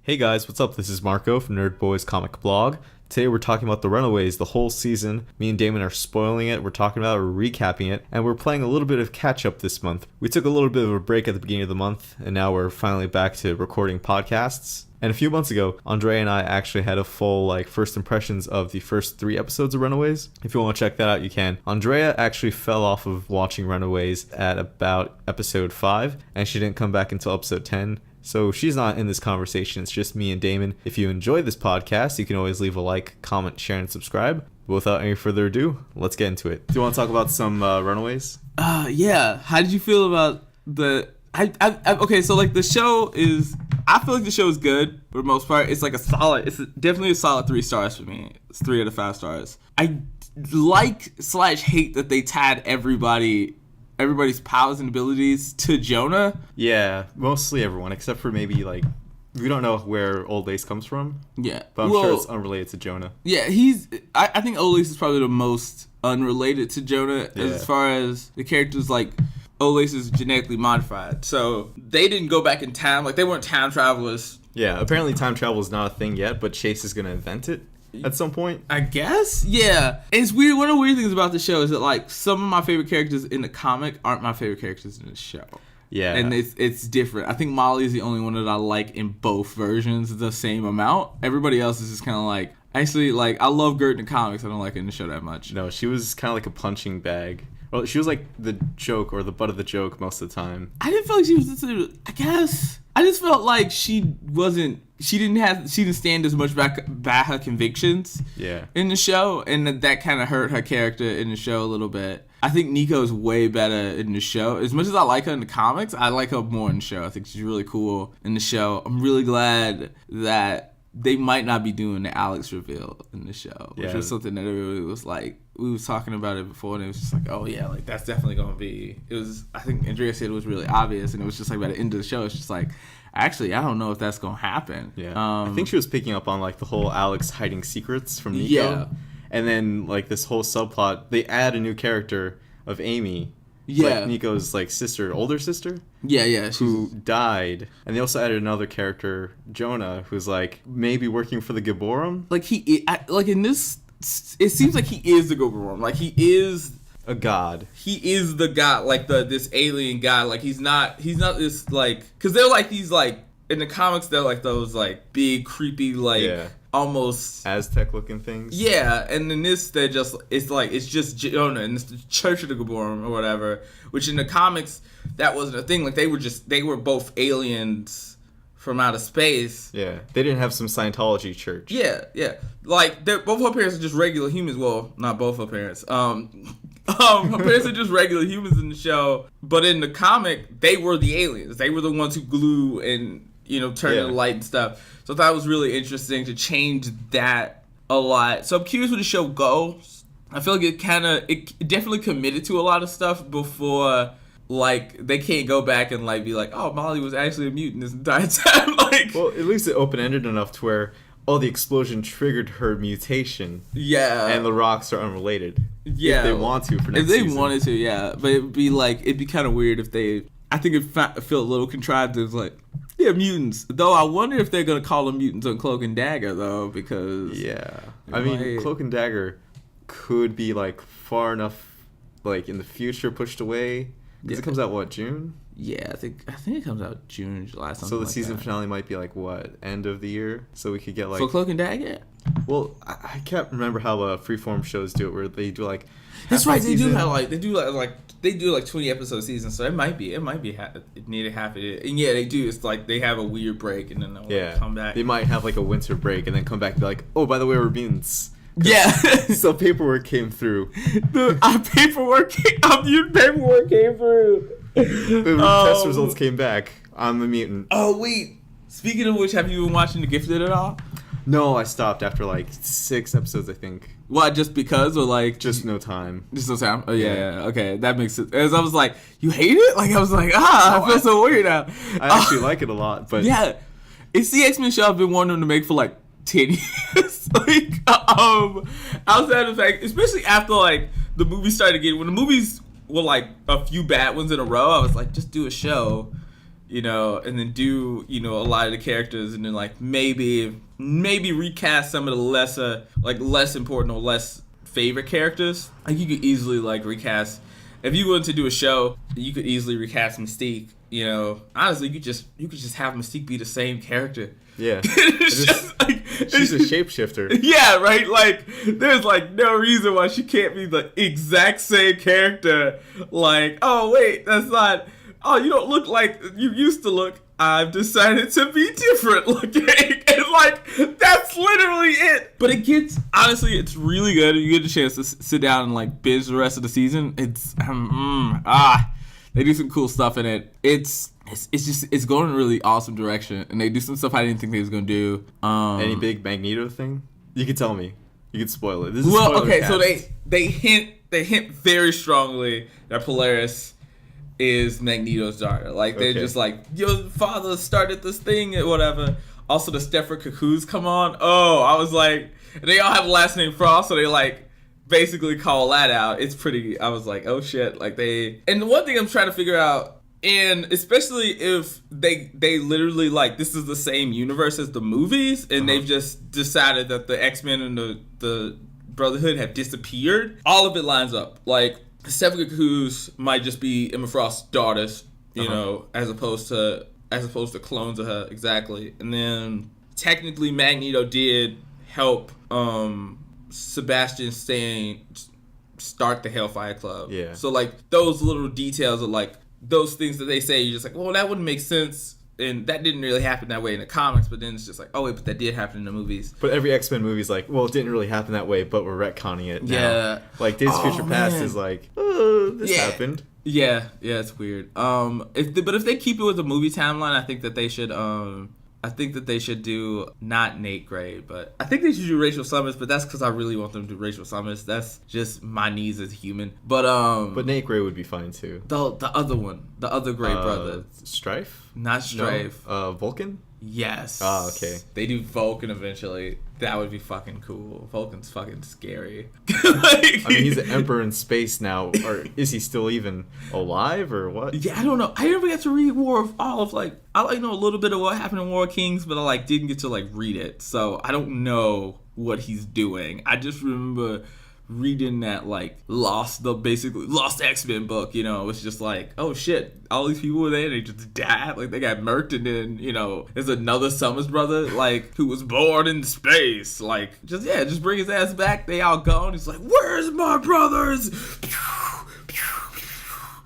Hey guys, what's up? This is Marco from Nerd Boys Comic Blog. Today we're talking about the Runaways, the whole season. Me and Damon are spoiling it, we're talking about it, we're recapping it, and we're playing a little bit of catch up this month. We took a little bit of a break at the beginning of the month, and now we're finally back to recording podcasts. And a few months ago, Andrea and I actually had a full first impressions of the first 3 episodes of Runaways. If you want to check that out, you can. Andrea actually fell off of watching Runaways at about episode 5, and she didn't come back until episode 10. So she's not in this conversation, it's just me and Damon. If you enjoy this podcast, you can always leave a like, comment, share, and subscribe. But without any further ado, let's get into it. Do you want to talk about some Runaways? Yeah. How did you feel about the... Okay, so the show is... I feel like the show is good for the most part. It's definitely a solid 3 stars for me. It's 3 out of 5 stars. I like/hate that they tied everybody's powers and abilities to Jonah. Yeah, mostly everyone, except for maybe, we don't know where Old Lace comes from. Yeah. But I'm sure it's unrelated to Jonah. Yeah, I think Old Lace is probably the most unrelated to Jonah as far as the characters, Old Lace is genetically modified. So they didn't go back in time. They weren't time travelers. Yeah, apparently time travel is not a thing yet, but Chase is going to invent it at some point. I guess? Yeah. It's weird. One of the weird things about the show is that, some of my favorite characters in the comic aren't my favorite characters in the show. Yeah. And it's different. I think Molly is the only one that I like in both versions the same amount. Everybody else is just kind of actually, I love Gert in the comics. I don't like it in the show that much. No, she was kind of like a punching bag. Well, she was the joke or the butt of the joke most of the time. I didn't feel like she was, I guess. I just felt like she didn't stand as much by her convictions in the show, and that kind of hurt her character in the show a little bit. I think Nico's way better in the show. As much as I like her in the comics, I like her more in the show. I think she's really cool in the show. I'm really glad that they might not be doing the Alex reveal in the show, which was something that everybody was we was talking about it before, and it was just oh yeah, that's definitely going to be. It was, I think Andrea said it was really obvious, and it was just by the end of the show, it's just actually, I don't know if that's going to happen. Yeah. I think she was picking up on the whole Alex hiding secrets from Nico. Yeah. And then this whole subplot, they add a new character of Amy. Yeah. Nico's sister, older sister. Yeah. Who died. And they also added another character, Jonah, who's maybe working for the Gibborim. In this, it seems like he is the Gibborim. He is a god. He is the god, this alien god. He's not this because they're these in the comics they're those big creepy almost Aztec looking things. Yeah, and in this they're just it's just Jonah and it's the Church of the Gibborim or whatever. Which in the comics that wasn't a thing. They were both aliens from outer space. Yeah, they didn't have some Scientology church. Yeah. Both her parents are just regular humans. Well, not both her parents. Her parents are just regular humans in the show, but in the comic, they were the aliens. They were the ones who glue and turn the light and stuff. So I thought it was really interesting to change that a lot. So I'm curious where the show goes. I feel like it definitely committed to a lot of stuff before. They can't go back and be oh, Molly was actually a mutant this entire time. Well, at least it open-ended enough to where the explosion triggered her mutation. Yeah. And the rocks are unrelated. Yeah. If they want to for next season. If they wanted to, yeah. But it'd be kind of weird if they... I think it felt a little contrived. It was yeah, mutants. Though I wonder if they're going to call them mutants on Cloak and Dagger, though, because... Yeah. I mean, Cloak and Dagger could be, far enough, in the future pushed away. Because it comes out, what, June? Yeah, I think it comes out June, July, something. So the season finale might be what, end of the year? So we could get for Cloak and Dagger? Well, I can't remember how freeform shows do it, where they do That's right. They do have they do 20 episode seasons, so it might be nearly half of it. And yeah, they do. It's they have a weird break and then they'll come back. They might have a winter break and then come back and be oh, by the way, we're mutants. Yeah. So paperwork came through. Our paperwork came through. The test results came back. I'm a mutant. Oh wait. Speaking of which, have you been watching The Gifted at all? No, I stopped after 6 episodes, I think. What, just because, or just no time? Just no time. Oh yeah. Okay, that makes sense. As I was you hate it? I was I feel so weird now. I actually like it a lot, but yeah, it's the X-Men show I've been wanting to make for 10 years. Outside of the fact, especially after the movie started getting, when the movies were a few bad ones in a row, I was just do a show and then do, a lot of the characters, and then like maybe recast some of the less important or less favorite characters. Like you could easily like recast, if you wanted to do a show, you could easily recast Mystique. Honestly, you could just have Mystique be the same character. Yeah. She's a shapeshifter. Yeah, right? Like, there's, like, no reason why she can't be the exact same character. Like, oh, wait, that's not... Oh, you don't look like you used to look. I've decided to be different looking. And, like, that's literally it. But honestly, it's really good. You get a chance to sit down and, like, binge the rest of the season. They do some cool stuff in it. It's going in a really awesome direction, and they do some stuff I didn't think they was gonna do. Any big Magneto thing? You can tell me. You can spoil it. So they hint very strongly that Polaris is Magneto's daughter. Like they're just like, your father started this thing or whatever. Also, the Stepford Cuckoos come on. Oh, I was like, they all have a last name Frost, so they like basically call that out. It's pretty. I was like, oh shit. Like and the one thing I'm trying to figure out, and especially if they literally like this is the same universe as the movies, and they've just decided that the X-Men and the Brotherhood have disappeared. All of it lines up. Like Stepford Cuckoos might just be Emma Frost's daughters, as opposed to clones of her exactly. And then technically Magneto did help Sebastian Stan start the Hellfire Club. Yeah. So like those little details are like those things that they say, you're just like, well, that wouldn't make sense, and that didn't really happen that way in the comics. But then it's just like, oh wait, but that did happen in the movies. But every X-Men movie's like, well, it didn't really happen that way, but we're retconning it now. Yeah. Like Days of Future Past is like, oh, this happened. Yeah, it's weird. If they keep it with the movie timeline, I think that they should. I think that they should do not Nate Gray, but I think they should do Rachel Summers. But that's because I really want them to do Rachel Summers. That's just my needs as a human. But Nate Gray would be fine too. The other one, the other Gray brother, Strife, not Strife. No. Vulcan. Yes. Oh, okay. They do Vulcan eventually. That would be fucking cool. Vulcan's fucking scary. I mean, he's an emperor in space now. Or is he still even alive or what? Yeah, I don't know. I never got to read I know a little bit of what happened in War of Kings, but I didn't get to read it. So I don't know what he's doing. I just remember reading that lost X-Men book, it's just like, oh shit, all these people were there, they just died, they got murked, and then there's another Summers brother who was born in space, just bring his ass back. They all gone. He's like, where's my brothers?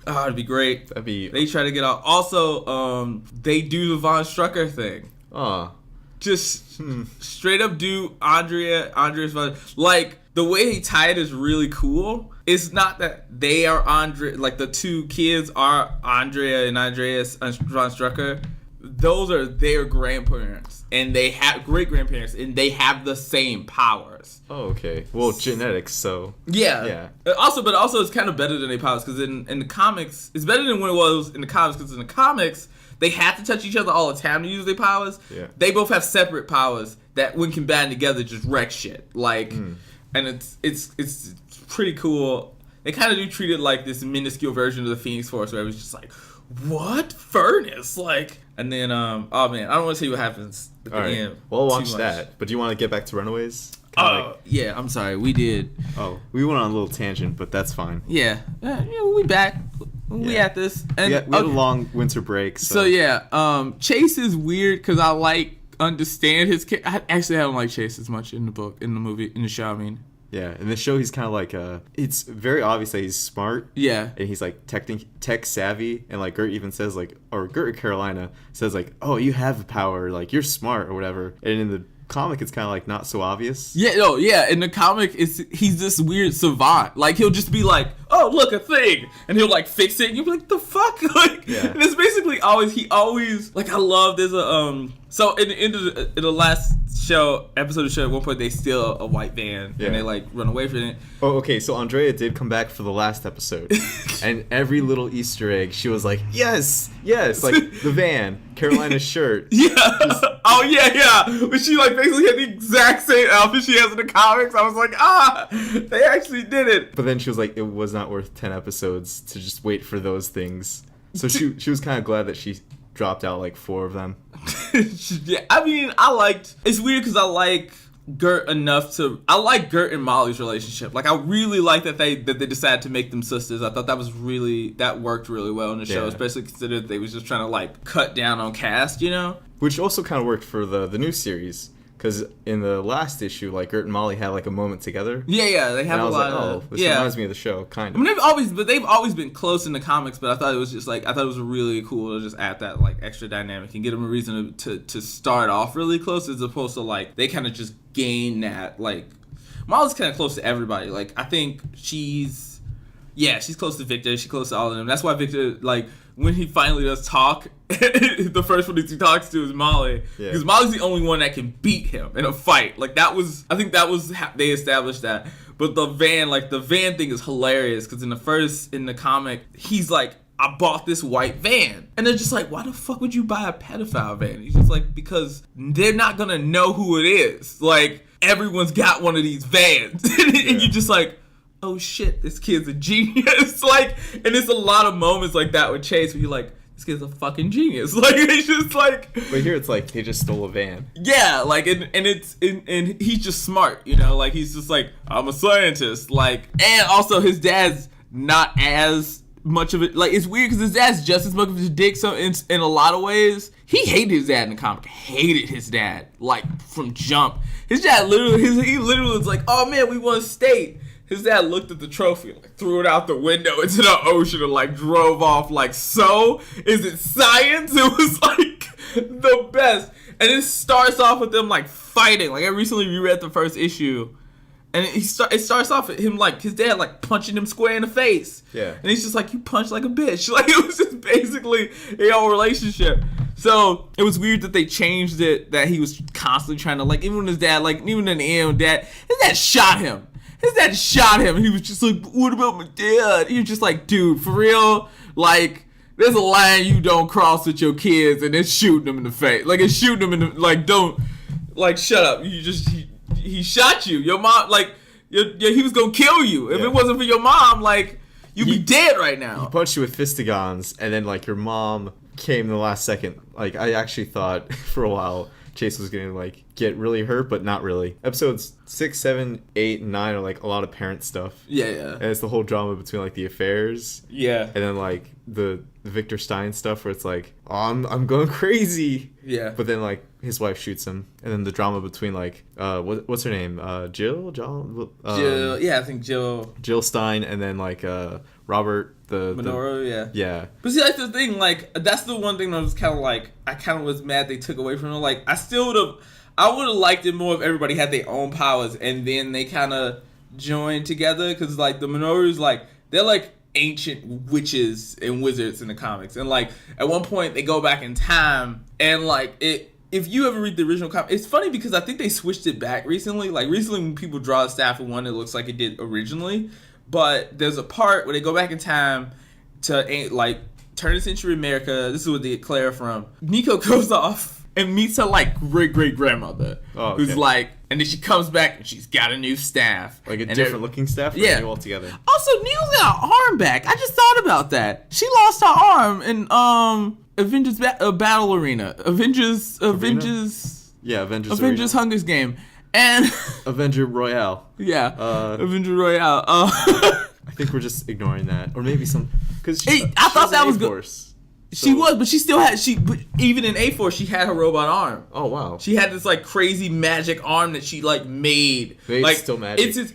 Oh, it'd be great. They try to get out. Also, they do the Von Strucker thing. Just straight up do Andrea's Von, the way they tie it is really cool. It's not that they are the two kids are Andrea and Andreas Von Strucker. Those are their grandparents, and they have great grandparents, and they have the same powers. Oh, okay. Well, genetics, so yeah. Also, it's kind of better than their powers, because in the comics, it's better than when it was in the comics, because in the comics they have to touch each other all the time to use their powers. Yeah. They both have separate powers that, when combined together, just wreck shit. And it's pretty cool. They kind of do treat it like this minuscule version of the Phoenix Force, where it was just like, what? Furnace? And then, oh man, I don't want to tell you what happens at the end. We'll watch that. But do you want to get back to Runaways? Yeah, I'm sorry. We did. Oh, we went on a little tangent, but that's fine. Yeah. We back. We at this. And, we had a long winter break. So yeah, Chase is weird because I understand his character. I don't like Chase as much in the book, in the movie, in the show, I mean. Yeah, in the show he's kind of it's very obvious that he's smart. Yeah. And he's tech savvy, and Gert even says Gert and Carolina says oh, you have the power, you're smart or whatever. And in the comic it's kind of not so obvious. Yeah, in the comic he's this weird savant. He'll just be oh, look, a thing, and he'll fix it, and you'll be like, the fuck? And it's basically he always I love there's a so in the end of in the last episode of the show, at one point they steal a white van and they run away from it. Oh, okay, so Andrea did come back for the last episode. And every little Easter egg she was like, yes, the van, Carolina's shirt. Yeah. But she basically had the exact same outfit she has in the comics. I was like, they actually did it. But then she was like, it was not worth 10 episodes to just wait for those things. So she was kind of glad that she dropped out like 4 of them. Yeah, I mean, it's weird because I like Gert enough I like Gert and Molly's relationship. Like, I really like that they decided to make them sisters. I thought that worked really well in the show, especially considering they was just trying to like cut down on cast, you know? Which also kind of worked for the new series. Because in the last issue, like, Gert and Molly had, like, a moment together. Yeah, they have a lot of... this reminds me of the show, kind of. I mean, they've always been close in the comics, but I thought it was really cool to just add that, like, extra dynamic and get them a reason to start off really close, as opposed to, like, they kind of just gain that, like... Molly's kind of close to everybody. Like, I think she's close to Victor. She's close to all of them. That's why Victor, like... when he finally does talk, the first one he talks to is Molly. Because Molly's the only one that can beat him in a fight. Like, I think they established that. But the van thing is hilarious. Because in the comic, he's like, I bought this white van. And they're just like, why the fuck would you buy a pedophile van? He's just like, because they're not going to know who it is. Like, everyone's got one of these vans. And you're just like, oh shit, this kid's a genius. Like, and it's a lot of moments like that with Chase where you're like, this kid's a fucking genius. Like, it's just like... But here it's like, they just stole a van. Yeah, like, and he's just smart, you know? Like, he's just like, I'm a scientist. Like, and also his dad's not as much of it. Like, it's weird because his dad's just as much of a dick, so in a lot of ways. He hated his dad in the comic. Hated his dad, like, from jump. His dad he literally was like, oh man, we won state. His dad looked at the trophy, like, threw it out the window into the ocean and, like, drove off, like, so? Is it science? It was, like, the best. And it starts off with them, like, fighting. Like, I recently reread the first issue. And it starts off with him, like, his dad, like, punching him square in the face. Yeah. And he's just like, you punch like a bitch. Like, it was just basically a whole relationship. So, it was weird that they changed it, that he was constantly trying to, like, even when his dad, like, even in the end, his dad shot him. His dad shot him, and he was just like, what about my dad? You're just like, dude, for real? Like, there's a line you don't cross with your kids, and it's shooting them in the face. Like, it's shooting them in the, like, don't, like, shut up. He shot you. Your mom, like, he was gonna kill you. If it wasn't for your mom, like, you'd be dead right now. He punched you with fistigons, and then, like, your mom came in the last second. Like, I actually thought for a while Chase was gonna, like, get really hurt, but not really. Episodes 6, 7, 8, and 9 are, like, a lot of parent stuff. Yeah. And it's the whole drama between, like, the affairs. Yeah. And then, like, the Victor Stein stuff where it's like, oh, I'm going crazy. Yeah. But then, like, his wife shoots him. And then the drama between, like, what's her name? Jill? Jill. Yeah, I think Jill. Jill Stein, and then, like, Robert, Minoru, yeah. But see, like, the thing, like, that's the one thing that was kind of like, I kind of was mad they took away from it. Like, I would have liked it more if everybody had their own powers and then they kind of joined together. Because, like, the Minoru's, like, they're, like, ancient witches and wizards in the comics. And, like, at one point they go back in time and, like, if you ever read the original comic, it's funny because I think they switched it back recently. Like, recently when people draw a staff of one, it looks like it did originally. But there's a part where they go back in time to, like, turn of century America. This is where they get Claire from. Nico goes off and meets her, like, great-great-grandmother. Oh, okay. Who's, like, and then she comes back and she's got a new staff. Like a different-looking staff? Yeah. Or altogether? Also, Neil's got her arm back. I just thought about that. She lost her arm in, Avengers Battle Arena. Avengers Arena. Hunger's Game. And Avenger Royale. Yeah. Avenger Royale. I think we're just ignoring that. Or maybe some... Because I thought that was good. So. She was, but she still had... But even in A-Force, she had her robot arm. Oh, wow. She had this, like, crazy magic arm that she, like, made. It's still magic. It's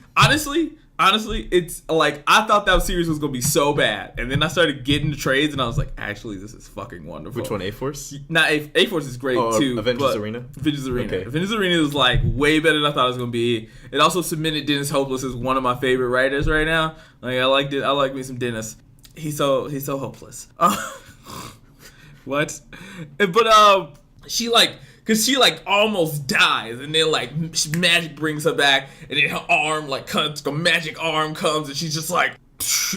honestly, it's, like, I thought that series was going to be so bad. And then I started getting the trades, and I was like, actually, this is fucking wonderful. Which one, A-Force? Not A-Force is great, too. Avengers Arena? Avengers Arena. Okay. Avengers Arena is, like, way better than I thought it was going to be. It also cemented Dennis Hopeless as one of my favorite writers right now. Like, I like me some Dennis. He's so hopeless. What? But, she, like... Because she, like, almost dies, and then, like, magic brings her back, and then her arm, like, comes, a magic arm comes, and she's just, like,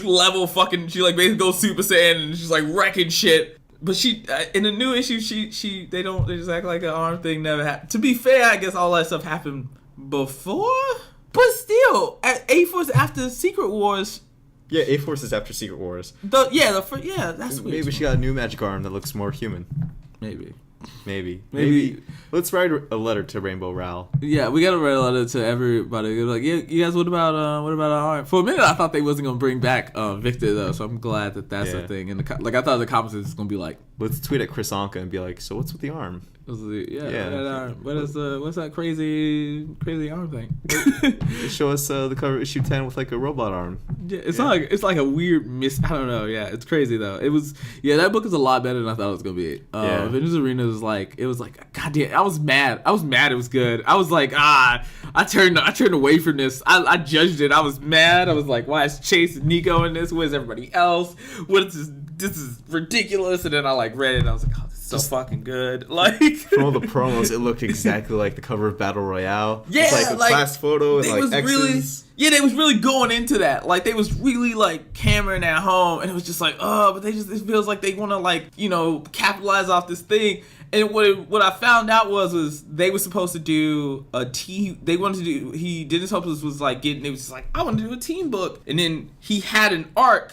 level fucking, she, like, basically goes Super Saiyan, and she's, like, wrecking shit. But she, in the new issue, they just act like an arm thing never happened. To be fair, I guess all that stuff happened before? But still, at A-Force after Secret Wars... Yeah, A-Force is after Secret Wars. That's weird. Maybe she got a new magic arm that looks more human. Maybe. Let's write a letter to Rainbow Rowell. Yeah, we gotta write a letter to everybody. Like, yeah, you guys, what about our? For a minute, I thought they wasn't gonna bring back Victor though, so I'm glad that that's a thing. And I thought the comments was gonna be like, let's tweet at Chris Anka and be like, so what's with the arm? That arm. What's that crazy arm thing? Show us the cover of issue 10 with like a robot arm. Yeah, it's like a weird I don't know. Yeah, it's crazy though. It was that book is a lot better than I thought it was gonna be. Avengers Arena was like goddamn. I was mad. It was good. I was like I turned away from this. I judged it. I was mad. I was like, why is Chase and Nico in this? Where's everybody else? What is this? This is ridiculous. And then I like read it and I was like, oh, this is so fucking good. Like from all the promos, it looked exactly like the cover of Battle Royale. Yeah, it's like a class photo and like X's. They was really going into that. Like they was really like hammering at home, and it was just like, but it feels like they want to like capitalize off this thing. And what I found out was they were supposed to do a team. They wanted to do. Dennis Hopeless was like getting. It was just like, I want to do a team book, and then he had an arc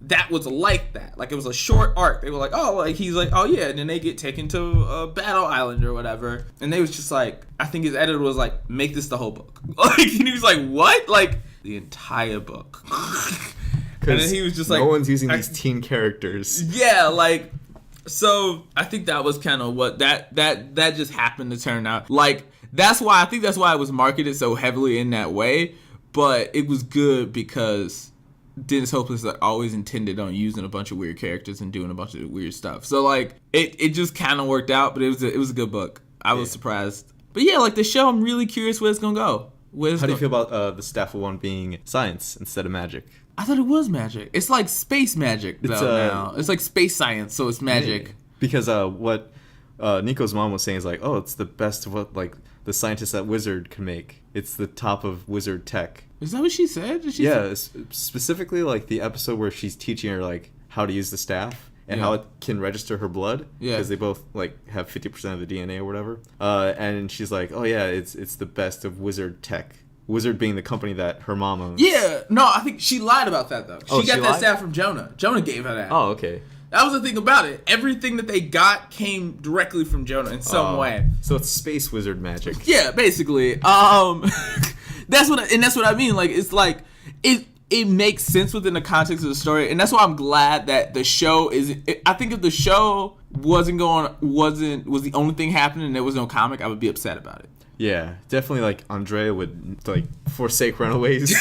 that was like that. Like it was a short arc. They were like, he's like, oh yeah, and then they get taken to Battle Island or whatever, and they was just like, I think his editor was like, make this the whole book. Like, and he was like, what? Like the entire book. And then he was just like, no one's using these teen characters. Yeah, like, so I think that was kind of what that just happened to turn out. Like that's why it was marketed so heavily in that way, but it was good because Dennis Hopeless always intended on using a bunch of weird characters and doing a bunch of weird stuff. So like it just kind of worked out, but it was a good book. I was surprised. But yeah, like the show, I'm really curious where it's gonna go. How do you feel about the Staff of One being science instead of magic? I thought it was magic. It's like space magic though now. It's like space science, so it's magic. Yeah. Because what Nico's mom was saying is like, oh, it's the best of what like the scientists at Wizard can make. It's the top of Wizard tech. Is that what she said? Specifically like the episode where she's teaching her like how to use the staff and how it can register her blood. Yeah. Because they both like have 50% of the DNA or whatever. And she's like, oh yeah, it's the best of Wizard tech. Wizard being the company that her mom owns. Yeah. No, I think she lied about that though. She got that staff from Jonah. Jonah gave her that. Oh, okay. That was the thing about it. Everything that they got came directly from Jonah in some way. So it's space wizard magic. Yeah, basically. That's what I mean. Like it's like it makes sense within the context of the story, and that's why I'm glad that the show is. I think if the show was the only thing happening and there was no comic, I would be upset about it. Yeah, definitely. Like Andrea would like forsake Runaways.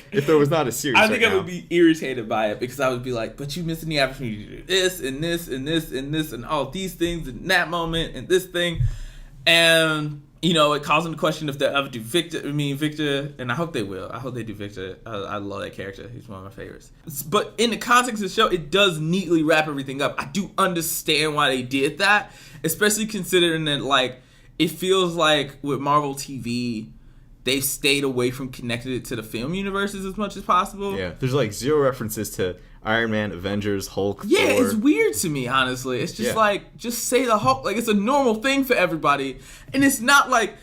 If there was not a series, I think I would be irritated by it because I would be like, but you missing the opportunity to do this and this and this and this and all these things in that moment and this thing. And, it calls into question if they'll ever do Victor, and I hope they will. I hope they do Victor. I love that character. He's one of my favorites. But in the context of the show, it does neatly wrap everything up. I do understand why they did that, especially considering that, like, it feels like with Marvel TV, they've stayed away from connecting it to the film universes as much as possible. Yeah, there's like zero references to Iron Man, Avengers, Hulk, Thor. It's weird to me, honestly. It's just like, just say the Hulk. Like, it's a normal thing for everybody. And it's not like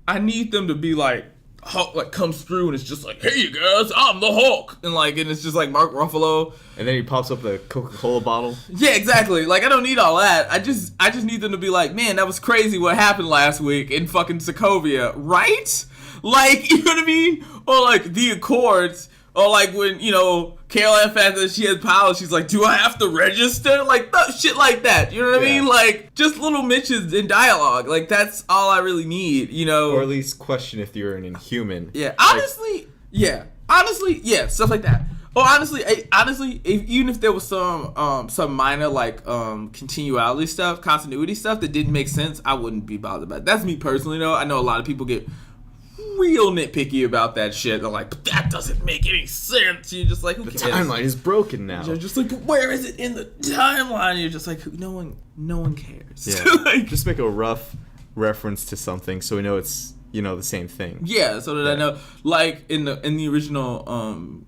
I need them to be like, Hulk like comes through and it's just like, hey you guys, I'm the Hulk. And it's just like Mark Ruffalo. And then he pops up the Coca-Cola bottle. Yeah, exactly. Like, I don't need all that. I just need them to be like, man, that was crazy what happened last week in fucking Sokovia, right? Like, you know what I mean? Or like the Accords, or like when, Caroline found that she has powers, she's like, do I have to register? Like, shit like that. You know what I mean? Like, just little mentions in dialogue. Like, that's all I really need, Or at least question if you're an Inhuman. Yeah, honestly, stuff like that. Or honestly, even if there was some minor like continuity stuff that didn't make sense, I wouldn't be bothered by it. That's me personally, though. I know a lot of people get real nitpicky about that shit. They're like, but that doesn't make any sense. You're just like, who cares? The timeline is broken now. You're just like, but where is it in the timeline? You're just like, no one cares. Yeah. Just make a rough reference to something so we know it's the same thing. Yeah, so that I know, like in the original.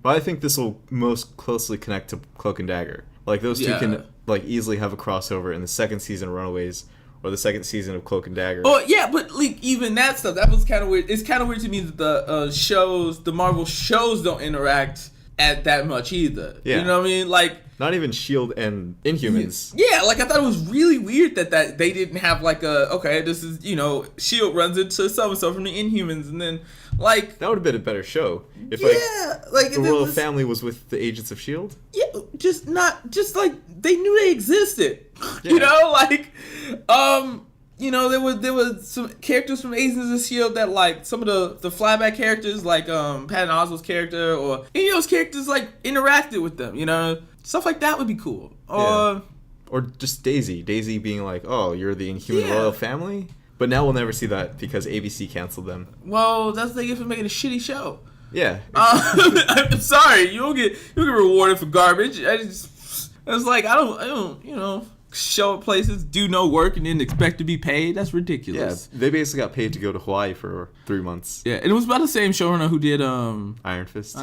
But I think this will most closely connect to Cloak and Dagger. Like those two can like easily have a crossover in the second season of Runaways, or the second season of Cloak and Dagger. Oh yeah, but like even that stuff, that was kind of weird. It's kind of weird to me that the Marvel shows don't interact at that much either. Yeah. You know what I mean? Like not even Shield and Inhumans. Yeah, like I thought it was really weird that they didn't have like this is Shield runs into so and so from the Inhumans, and then like that would have been a better show if the royal family was with the Agents of Shield. Yeah, just like they knew they existed. Yeah. There was some characters from Agents of Shield that like some of the flyback characters like Patton Oswalt's character or any of those characters like interacted with them. Stuff like that would be cool. Or just Daisy being like, oh, you're the Inhuman royal family. But now we'll never see that because ABC canceled them. Well, that's what they get for making a shitty show. Yeah. I'm sorry, you'll get rewarded for garbage. I was like, I don't, show up places, do no work, and then expect to be paid. That's ridiculous. Yeah, they basically got paid to go to Hawaii for 3 months. Yeah, and it was about the same showrunner who did Iron Fist.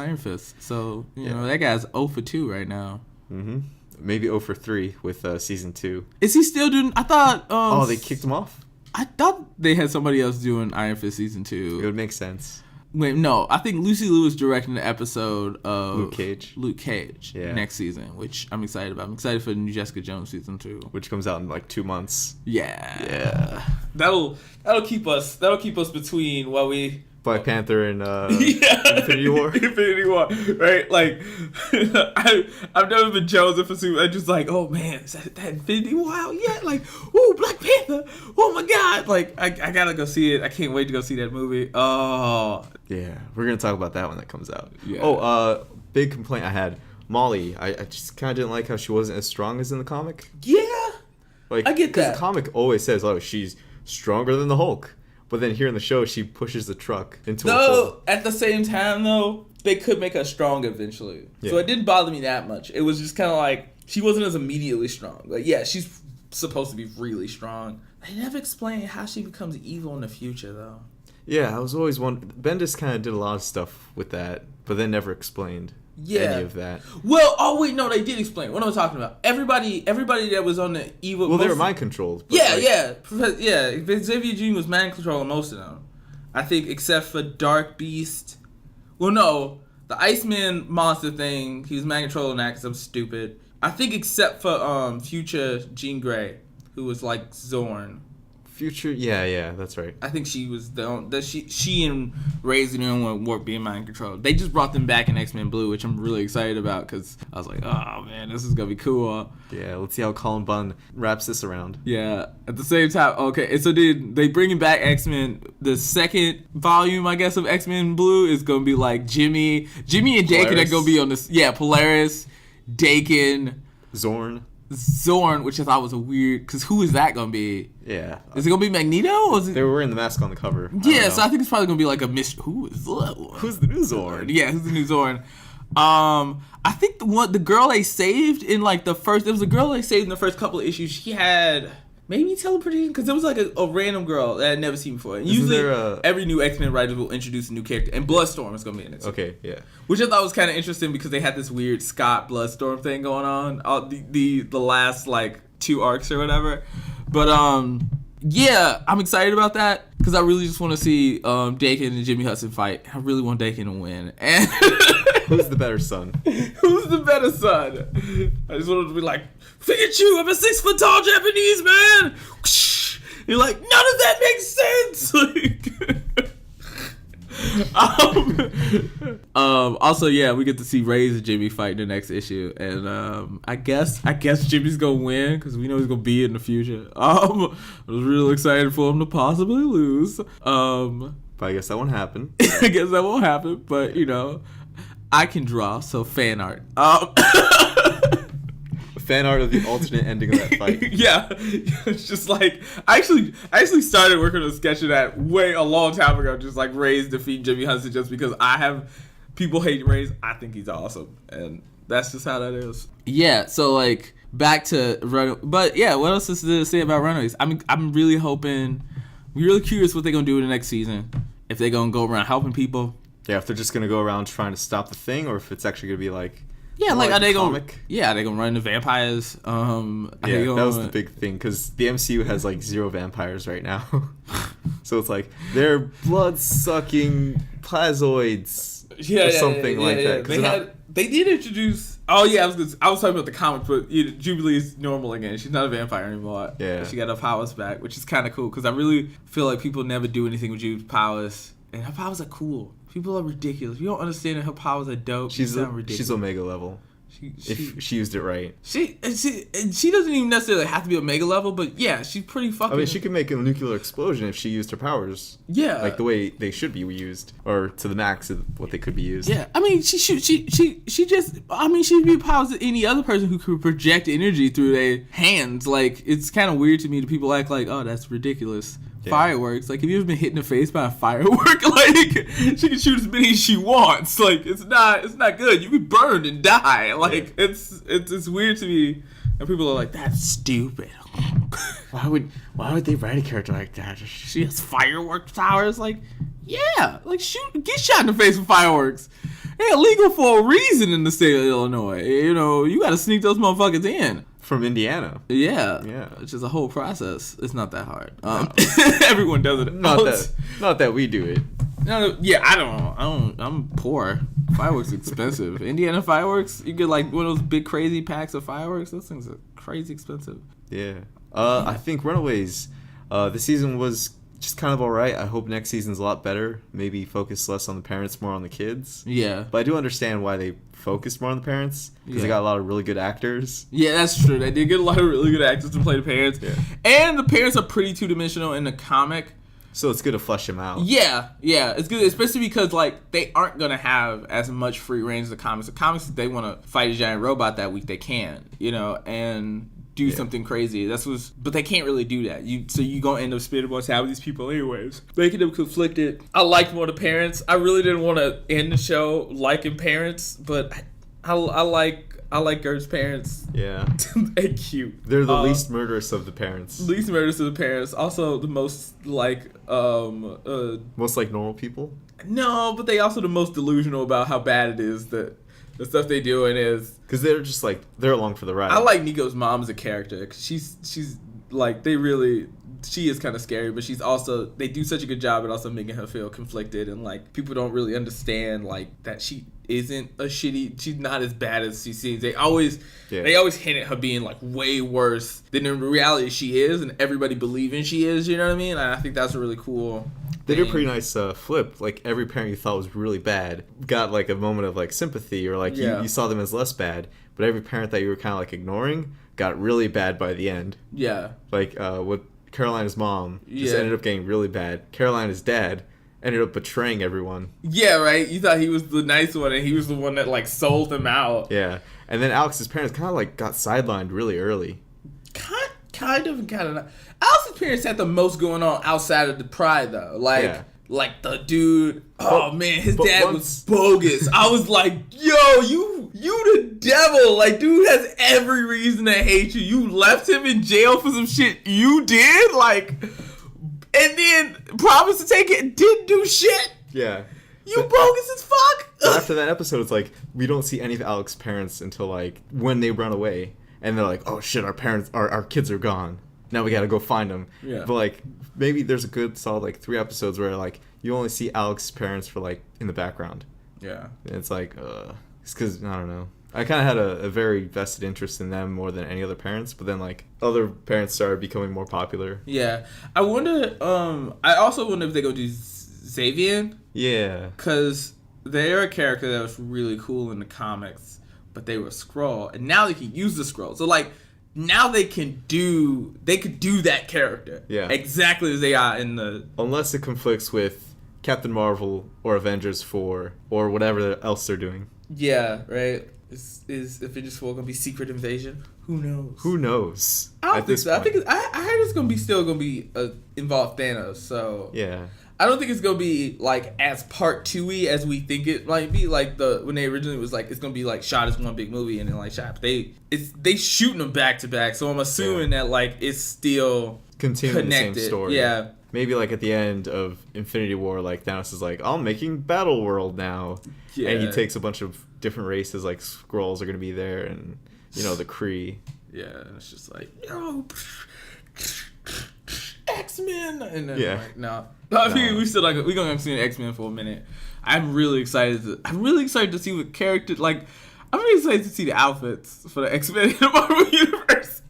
So that guy's 0 for 2 right now. Mm-hmm. Maybe 0 for 3 with season 2. Is he still doing? I thought. They kicked him off. I thought they had somebody else doing Iron Fist season 2. It would make sense. Wait, no. I think Lucy Liu is directing the episode of Luke Cage next season, which I'm excited about. I'm excited for the new Jessica Jones season 2, which comes out in like 2 months. Yeah. That'll keep us between what we Black Panther and Infinity War. Infinity War, right? Like, I've never been Joseph for super. I'm just like, oh man, is that Infinity War out yet? Like, ooh, Black Panther! Oh my god! Like, I gotta go see it. I can't wait to go see that movie. Oh, yeah, we're gonna talk about that when that comes out. Yeah. Oh, big complaint I had. Molly, I just kind of didn't like how she wasn't as strong as in the comic. Yeah, like I get that. Because the comic always says, oh, she's stronger than the Hulk. But then here in the show, she pushes the truck into a hole. At the same time, though, they could make her strong eventually. Yeah. So it didn't bother me that much. It was just kind of like, she wasn't as immediately strong. Like, yeah, she's supposed to be really strong. They never explained how she becomes evil in the future, though. Yeah, I was always wondering. Bendis kind of did a lot of stuff with that, but then never explained any of that. Well, they did explain. What am I talking about? Everybody that was on the evil... Well, they were mind controlled. Yeah. Xavier Jean was mind controlling most of them. I think except for Dark Beast. Well, no. The Iceman monster thing, he was mind controlling that because I'm stupid. I think except for Future Jean Grey, who was like Zorn. Future, yeah, that's right. I think she was she and Razor were being mind controlled. They just brought them back in X-Men Blue, which I'm really excited about because I was like, oh man, this is gonna be cool. Yeah, let's see how Colin Bunn wraps this around. Yeah, at the same time, okay, so they bringing back X-Men. The second volume, I guess, of X-Men Blue is gonna be like Jimmy and Daken are gonna be on this. Yeah, Polaris, Daken, Zorn, which I thought was a weird, because who is that gonna be? Yeah, is it gonna be Magneto? Or is it... They were wearing the mask on the cover. Yeah, so I think it's probably gonna be like a mystery. Who is that one? Who's the new Zorn? Yeah, who's the new Zorn? I think the girl they saved in like the first, there was a girl they saved in the first couple of issues. She had maybe teleportation, because it was like a random girl that I'd never seen before. And usually, every new X-Men writer will introduce a new character, and Bloodstorm is gonna be in it. Okay, yeah. Which I thought was kind of interesting because they had this weird Scott Bloodstorm thing going on, the last like 2 arcs or whatever. But yeah, I'm excited about that because I really just want to see Daken and Jimmy Hudson fight. I really want Daken to win. And who's the better son? Who's the better son? I just wanted to be like, Pikachu, I'm a 6 foot tall Japanese man. You're like, none of that makes sense. Also, yeah, we get to see Ray's and Jimmy fight in the next issue, and I guess Jimmy's gonna win because we know he's gonna be in the future. I was real excited for him to possibly lose. But I guess that won't happen. I guess that won't happen. But I can draw, so fan art. Fan art of the alternate ending of that fight. Yeah, it's just like I actually started working on a sketch of that a long time ago. Just like Ray's defeat Jimmy Hudson, just because people hate Ray's. I think he's awesome, and that's just how that is. Yeah, so like back to but yeah, what else is there to say about Runaways? I'm really curious what they're gonna do in the next season. If they're gonna go around helping people. Yeah, if they're just gonna go around trying to stop the thing, or if it's actually gonna be like Yeah, like, are they gonna? Comic? Yeah, are they gonna run into vampires? That was the big thing because the MCU has like 0 vampires right now, so it's like they're blood-sucking plazoids or something like that. They did introduce. Oh yeah, I was talking about the comics, but Jubilee's normal again. She's not a vampire anymore. Yeah, she got her powers back, which is kind of cool because I really feel like people never do anything with Jubilee's powers, and her powers are cool. People are ridiculous. You don't understand that her powers are dope. She's Omega level. If she used it right. She doesn't even necessarily have to be Omega level, but yeah, she's pretty fucking... I mean, she could make a nuclear explosion if she used her powers. Yeah. Like the way they should be used. Or to the max of what they could be used. Yeah. I mean, she'd be powers of any other person who could project energy through their hands. Like, it's kind of weird to me that people act like, oh, that's ridiculous. Yeah. Fireworks. Like, have you ever been hit in the face by a firework? Like, she can shoot as many as she wants. Like, it's not good. You could burn and die. Like, it's weird to me. And people are like, that's stupid. Why would they write a character like that? She has fireworks powers? Like, yeah. Like, get shot in the face with fireworks. They're illegal for a reason in the state of Illinois. You know, you gotta sneak those motherfuckers in. From Indiana. Yeah. Which is a whole process. It's not that hard. Everyone does it. Not that we do it. No, yeah, I don't. I'm poor. Fireworks expensive. Indiana fireworks, you get like one of those big crazy packs of fireworks. Those things are crazy expensive. Yeah. I think Runaways, this season was just kind of alright. I hope next season's a lot better. Maybe focus less on the parents, more on the kids. Yeah. But I do understand why they focused more on the parents, because they got a lot of really good actors. Yeah, that's true. They did get a lot of really good actors to play the parents. Yeah. And the parents are pretty two-dimensional in the comic. So it's good to flesh them out. Yeah, it's good, especially because like they aren't gonna have as much free range as the comics. The comics, if they want to fight a giant robot that week, they can, and do something crazy. But they can't really do that. So you gonna end up spending more time with these people anyways, making them conflicted. I liked more the parents. I really didn't want to end the show liking parents, but I like Gert's parents. Yeah. They're cute. They're the least murderous of the parents. Least murderous of the parents. Also the most most like normal people? No, but they also the most delusional about how bad it is that the stuff they do and is. Because they're just like, they're along for the ride. I like Nico's mom as a character. Cause she's like, she is kind of scary, but they do such a good job at also making her feel conflicted, and like people don't really understand like that she isn't she's not as bad as she seems. They always hint at her being like way worse than in reality she is, and everybody believing she is, you know what I mean? And I think that's a really cool They did a pretty nice flip. Like every parent you thought was really bad got like a moment of like sympathy, or like you saw them as less bad, but every parent that you were kind of like ignoring got really bad by the end. Yeah. Like what Carolina's mom just ended up getting really bad. Carolina's dad ended up betraying everyone. Yeah, right? You thought he was the nice one, and he was the one that, like, sold them out. Yeah. And then Alex's parents kind of, like, got sidelined really early. Kind of. Alex's parents had the most going on outside of the pride, though. Like the dude, his dad was bogus. I was like, yo, you the devil. Like, dude has every reason to hate you. You left him in jail for some shit you did? Like, and then promised to take it, didn't do shit? Yeah. Bogus as fuck? But after that episode, it's like, we don't see any of Alex's parents until, like, when they run away. And they're like, oh shit, our kids are gone. Now we gotta go find them. Yeah. But, like, maybe there's a good solid, like, 3 episodes where, like, you only see Alex's parents for, like, in the background. Yeah. And it's like, it's because, I don't know. I kind of had a very vested interest in them more than any other parents, but then, like, other parents started becoming more popular. Yeah. I wonder, I also wonder if they go do Xavier. Yeah. Because they're a character that was really cool in the comics, but they were a Skrull, and now they can use the Skrull. So, like, now they could do that character. Yeah. Exactly as they are in the... Unless it conflicts with Captain Marvel or Avengers 4 or whatever else they're doing. Yeah, right? Is Avengers 4 going to be Secret Invasion? Who knows? I don't think so. I heard it's going to be involve Thanos, so... Yeah. I don't think it's gonna be like as part 2-y as we think it might be. Like when they originally was like it's gonna be like shot as one big movie and then like shot. They shooting them back to back, so I'm assuming that like it's still continuing connected. The same story. Yeah. Maybe like at the end of Infinity War, like Thanos is like, I'm making Battle World now, and he takes a bunch of different races like Skrulls are gonna be there, and the Kree. Yeah, and it's just like, X-Men, and then like, no. I mean, we still we're gonna see X-Men for a minute. I'm really excited to see what character I'm really excited to see the outfits for the X-Men in the Marvel Universe.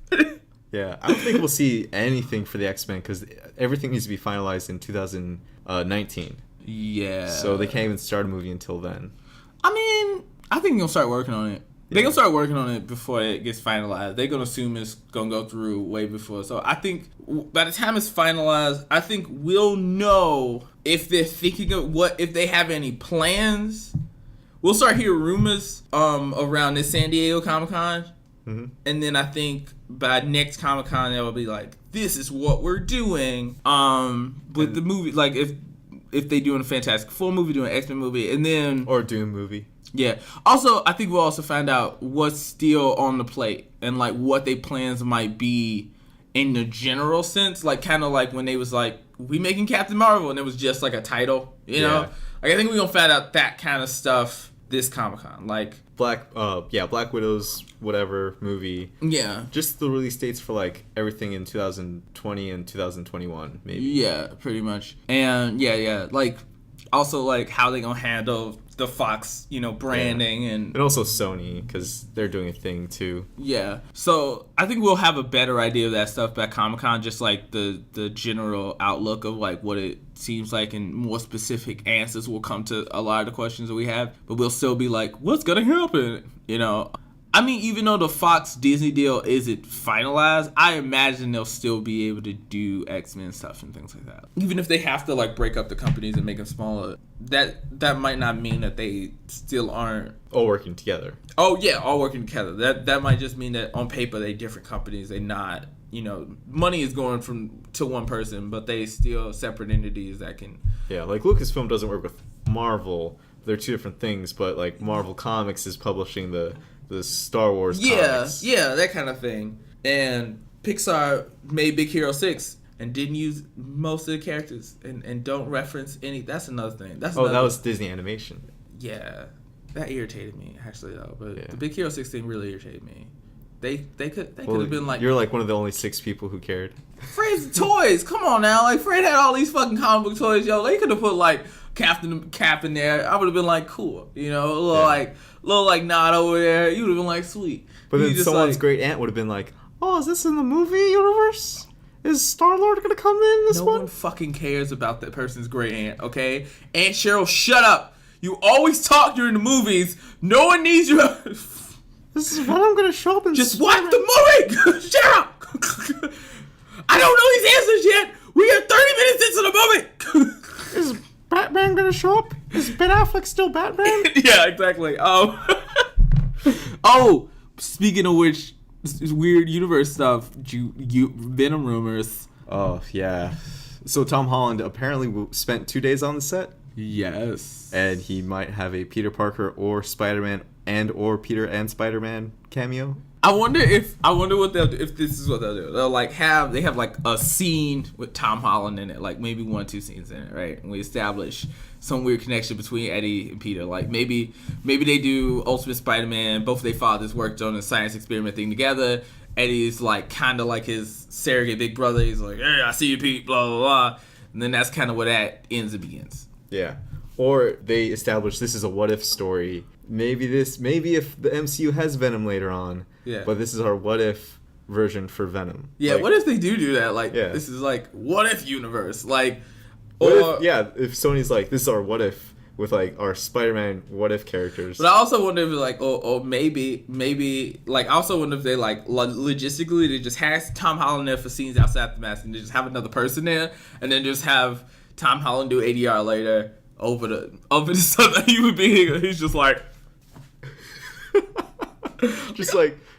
Yeah, I don't think we'll see anything for the X-Men because everything needs to be finalized in 2019. Yeah. So they can't even start a movie until then. I mean, I think they'll start working on it. They're going to start working on it before it gets finalized. They're going to assume it's going to go through way before. So I think by the time it's finalized, I think we'll know if they're thinking of if they have any plans. We'll start hearing rumors around this San Diego Comic-Con. Mm-hmm. And then I think by next Comic-Con, they'll be like, this is what we're doing. With the movie, like if they doing a Fantastic Four movie, doing an X-Men movie, and then... Or Doom movie. Yeah. Also, I think we'll also find out what's still on the plate and like what their plans might be in the general sense. Like kind of like when they was like, we making Captain Marvel, and it was just like a title, you know? Like I think we're gonna find out that kind of stuff this Comic-Con. Like Black Widow's whatever movie. Yeah. Just the release dates for like everything in 2020 and 2021, maybe. Yeah, pretty much. And yeah. Like also like how they gonna handle the Fox, branding and also Sony, because they're doing a thing too. Yeah. So I think we'll have a better idea of that stuff at Comic-Con, just like the general outlook of like what it seems like, and more specific answers will come to a lot of the questions that we have. But we'll still be like, what's gonna happen? I mean, even though the Fox Disney deal isn't finalized, I imagine they'll still be able to do X-Men stuff and things like that. Even if they have to like break up the companies and make them smaller, that might not mean that they still aren't all working together. Oh yeah, all working together. That might just mean that on paper they different companies. They not, money is going to one person, but they still separate entities that can. Yeah, like Lucasfilm doesn't work with Marvel. They're two different things, but like Marvel Comics is publishing the Star Wars comics. Yeah, that kind of thing. And Pixar made Big Hero 6 and didn't use most of the characters and don't reference any. That's another thing. That was Disney Animation. Yeah, that irritated me actually though. But the Big Hero 6 thing really irritated me. They could have been like, you're like one of the only 6 people who cared. Fred's toys, come on now. Like Fred had all these fucking comic book toys, yo. They could have put like Cap in there. I would have been like, cool, a little like nod over there. You would have been like, sweet. But then someone's great aunt would have been like, oh, is this in the movie universe? Is Star-Lord gonna come in this one? No one fucking cares about that person's great aunt, okay? Aunt Cheryl, shut up. You always talk during the movies. No one needs you. This is when I'm gonna show up in Just watch the movie! Shut up! I don't know these answers yet! We are 30 minutes into the movie! Is Batman gonna show up? Is Ben Affleck still Batman? Yeah, exactly. Speaking of which, weird universe stuff, Venom rumors. Oh, yeah. So Tom Holland apparently spent 2 days on the set? Yes. And he might have a Peter Parker or Spider-Man or Peter and Spider-Man cameo. I wonder what they'll do, if this is what they'll do. They'll have like a scene with Tom Holland in it, like maybe 1 or 2 scenes in it, right? And we establish some weird connection between Eddie and Peter. Like maybe they do Ultimate Spider-Man. Both of their fathers worked on a science experiment thing together. Eddie's like kind of like his surrogate big brother. He's like, hey, I see you, Pete, blah, blah, blah. And then that's kind of where that ends and begins. Yeah. Or they establish this is a what if story. Maybe if the MCU has Venom later on. Yeah. But this is our what if version for Venom. Yeah, what if they do that? Like, this is like, what if universe? Like, if Sony's like, this is our what if with like our Spider-Man what if characters. But I also wonder if like, maybe like, I also wonder if they like logistically they just has Tom Holland there for scenes outside the mask and they just have another person there and then just have Tom Holland do ADR later over this other human being. He's just like,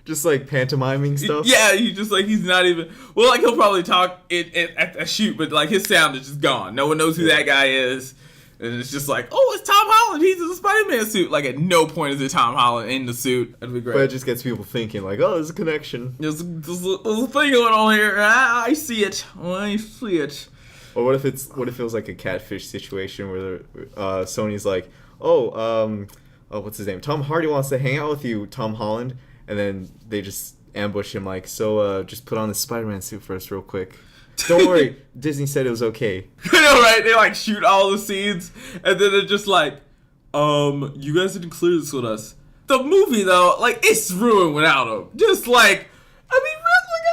just like pantomiming stuff. Yeah, he's not even. Well, like he'll probably talk at a shoot, but like his sound is just gone. No one knows who that guy is, and it's just like, oh, it's Tom Holland. He's in the Spider-Man suit. Like at no point is it Tom Holland in the suit. That'd be great. But it just gets people thinking like, oh, there's a connection. There's a thing going on here. I see it. I see it. Or what if it was like a catfish situation where Sony's like, oh, what's his name? Tom Hardy wants to hang out with you, Tom Holland. And then they just ambush him like, so just put on the Spider-Man suit for us real quick. Don't worry, Disney said it was okay. I know, right? They like shoot all the scenes, and then they're just like, you guys didn't clear this with us. The movie though, like, it's ruined without him. Just like, I mean,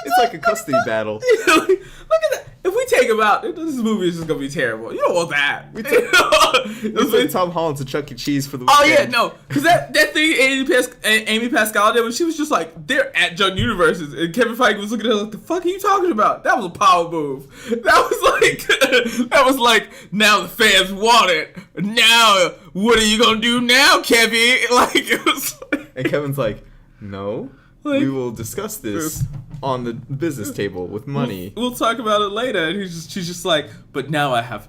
it's like a custody battle. Look at that. If we take him out, this movie is just gonna be terrible. You don't want that. We took Tom Holland to Chuck E. Cheese for the weekend. Oh yeah, no, because that thing Amy Pascal did when she was just like, they're adjunct universes, and Kevin Feige was looking at her like, the fuck are you talking about? That was a power move. That was like now the fans want it. Now what are you gonna do now, Kevin? Like it was. Like, and Kevin's like, no, like, we will discuss this on the business table with money. We'll talk about it later. And she's just like, but now I have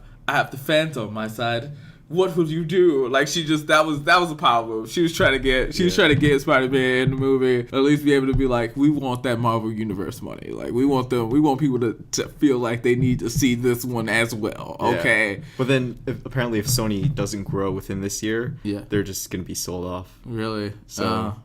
the fans on my side. What will you do? Like that was a power move. She was trying to get Spider-Man in the movie. At least be able to be like, we want that Marvel Universe money. Like we want people to feel like they need to see this one as well. Okay. Yeah. But then apparently if Sony doesn't grow within this year, they're just gonna be sold off. Really? So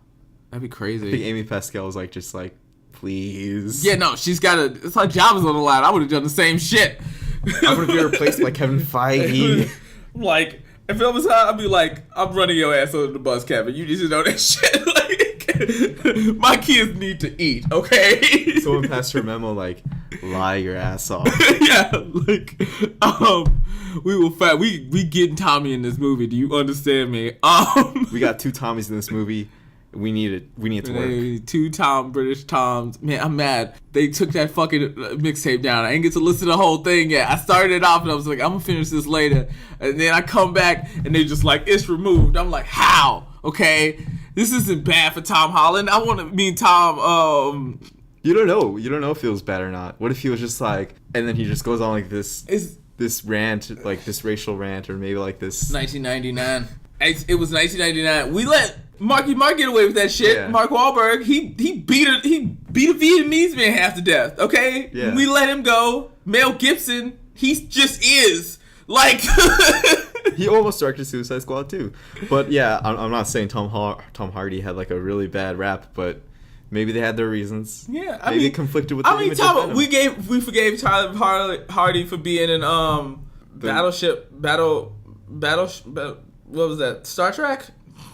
that'd be crazy. I think Amy Pascal was like, just like, please. Yeah, no, she's got to. It's like job is on the line. I would have done the same shit. I'm gonna be replaced by Kevin Feige. Like, if it was her, I'd be like, I'm running your ass under the bus, Kevin. You need to know that shit. Like, my kids need to eat, okay? Someone passed her memo like, lie your ass off. Yeah, like, we getting Tommy in this movie. Do you understand me? We got 2 Tommies in this movie. We need it to work. 2 British Toms. Man, I'm mad. They took that fucking mixtape down. I didn't get to listen to the whole thing yet. I started it off and I was like, I'm gonna finish this later. And then I come back and they just like, it's removed. I'm like, how? Okay, this isn't bad for Tom Holland. I want to mean Tom. You don't know. You don't know if it was bad or not. What if he was just like, and then he just goes on like this rant, like this racial rant, or maybe like this. 1999. It was 1999. We let Marky Mark get away with that shit. Yeah. Mark Wahlberg, he beat a Vietnamese man half to death. Okay, yeah. We let him go. Mel Gibson, he just is like. He almost directed Suicide Squad too, but yeah, I'm not saying Tom Hardy had like a really bad rap, but maybe they had their reasons. Yeah, maybe it conflicted with. We forgave Tom Hardy for being in Battleship. What was that? Star Trek?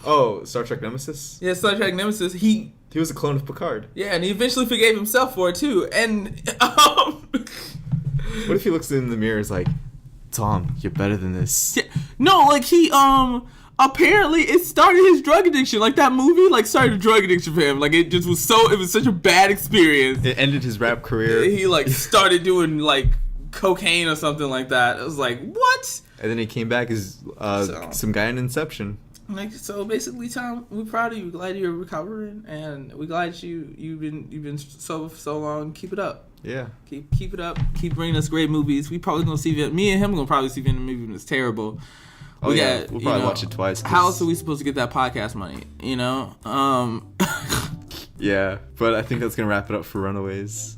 Oh, Star Trek Nemesis? Yeah, Star Trek Nemesis. He was a clone of Picard. Yeah, and he eventually forgave himself for it too. And what if he looks in the mirror and is like, Tom, you're better than this. Yeah, no, like he apparently it started his drug addiction. Like that movie like started a drug addiction for him. Like it was such a bad experience. It ended his rap career. He like started doing like cocaine or something like that. It was like, what? And then he came back as some guy in Inception. Like, so basically, Tom, we're proud of you. We're glad you're recovering, and we're glad you've been sober for so long. Keep it up. Yeah. Keep it up. Keep bringing us great movies. We probably gonna see me and him gonna probably see Venom movie when it's terrible. We'll probably watch it twice. How else are we supposed to get that podcast money? You know. Yeah, but I think that's gonna wrap it up for Runaways.